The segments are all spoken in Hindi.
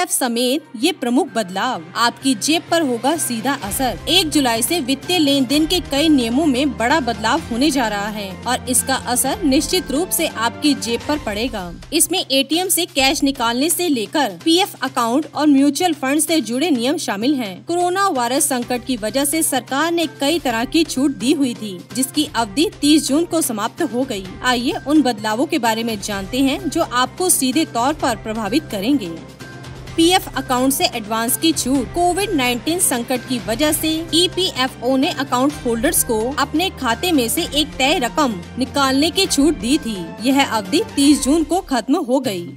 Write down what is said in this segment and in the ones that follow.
पीपीएफ समेत ये प्रमुख बदलाव आपकी जेब पर होगा सीधा असर। 1 जुलाई से वित्तीय लेन देन के कई नियमों में बड़ा बदलाव होने जा रहा है और इसका असर निश्चित रूप से आपकी जेब पर पड़ेगा। इसमें एटीएम से कैश निकालने से लेकर पीएफ अकाउंट और म्यूचुअल फंड से जुड़े नियम शामिल हैं। कोरोना वायरस संकट की वजह से सरकार ने कई तरह की छूट दी हुई थी, जिसकी अवधि 30 जून को समाप्त हो गई। आइए उन बदलावों के बारे में जानते हैं जो आपको सीधे तौर पर प्रभावित करेंगे। पीएफ अकाउंट से एडवांस की छूट। कोविड-19 संकट की वजह से ईपीएफओ ने अकाउंट होल्डर्स को अपने खाते में से एक तय रकम निकालने की छूट दी थी। यह अवधि 30 जून को खत्म हो गई।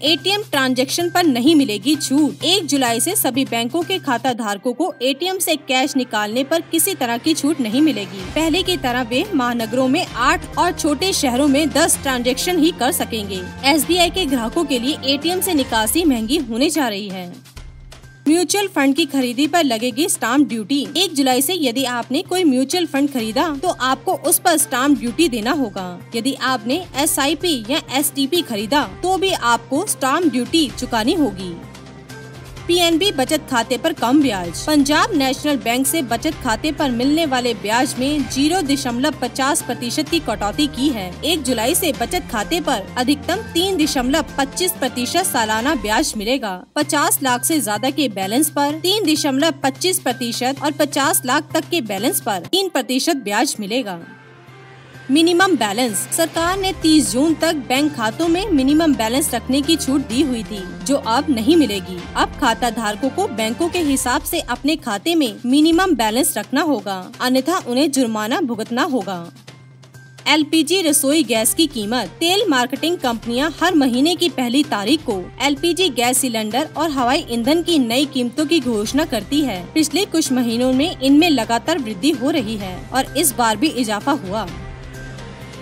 एटीएम ट्रांजैक्शन पर नहीं मिलेगी छूट। 1 जुलाई से सभी बैंकों के खाता धारकों को एटीएम से कैश निकालने पर किसी तरह की छूट नहीं मिलेगी। पहले की तरह वे महानगरों में 8 और छोटे शहरों में 10 ट्रांजैक्शन ही कर सकेंगे। एसबीआई के ग्राहकों के लिए एटीएम से निकासी महंगी होने जा रही है। म्यूचुअल फंड की खरीदी पर लगेगी स्टाम्प ड्यूटी। 1 जुलाई से यदि आपने कोई म्यूचुअल फंड खरीदा तो आपको उस पर स्टाम्प ड्यूटी देना होगा। यदि आपने एसआईपी या एसटीपी खरीदा तो भी आपको स्टाम्प ड्यूटी चुकानी होगी। पीएनबी बचत खाते पर कम ब्याज। पंजाब नेशनल बैंक से बचत खाते पर मिलने वाले ब्याज में 0.50% की कटौती की है। 1 जुलाई से बचत खाते पर अधिकतम 3.25% सालाना ब्याज मिलेगा। 50 लाख से ज्यादा के बैलेंस पर 3.25% और 50 लाख तक के बैलेंस पर 3% ब्याज मिलेगा। Minimum balance. सरकार ने 30 जून तक बैंक खातों में मिनिमम बैलेंस रखने की छूट दी हुई थी, जो अब नहीं मिलेगी। अब खाता धारकों को बैंकों के हिसाब से अपने खाते में मिनिमम बैलेंस रखना होगा, अन्यथा उन्हें जुर्माना भुगतना होगा। एलपीजी रसोई गैस की कीमत। तेल मार्केटिंग कंपनियां हर महीने की पहली तारीख को एलपीजी गैस सिलेंडर और हवाई ईंधन की नई कीमतों की घोषणा करती है। पिछले कुछ महीनों में इनमें लगातार वृद्धि हो रही है और इस बार भी इजाफा हुआ।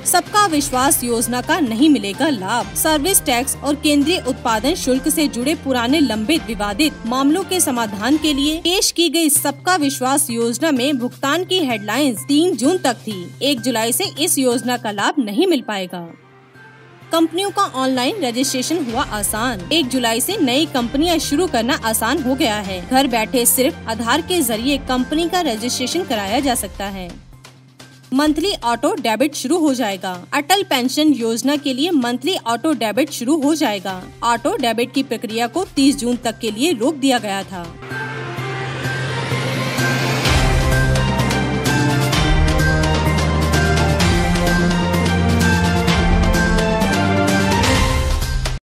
सबका विश्वास योजना का नहीं मिलेगा लाभ। सर्विस टैक्स और केंद्रीय उत्पादन शुल्क से जुड़े पुराने लंबित विवादित मामलों के समाधान के लिए पेश की गई सबका विश्वास योजना में भुगतान की हेडलाइंस 3 जून तक थी। 1 जुलाई से इस योजना का लाभ नहीं मिल पाएगा। कंपनियों का ऑनलाइन रजिस्ट्रेशन हुआ आसान। 1 जुलाई से नई कंपनियां शुरू करना आसान हो गया है। घर बैठे सिर्फ आधार के जरिए कंपनी का रजिस्ट्रेशन कराया जा सकता है। मंथली ऑटो डेबिट शुरू हो जाएगा। अटल पेंशन योजना के लिए मंथली ऑटो डेबिट शुरू हो जाएगा। ऑटो डेबिट की प्रक्रिया को 30 जून तक के लिए रोक दिया गया था।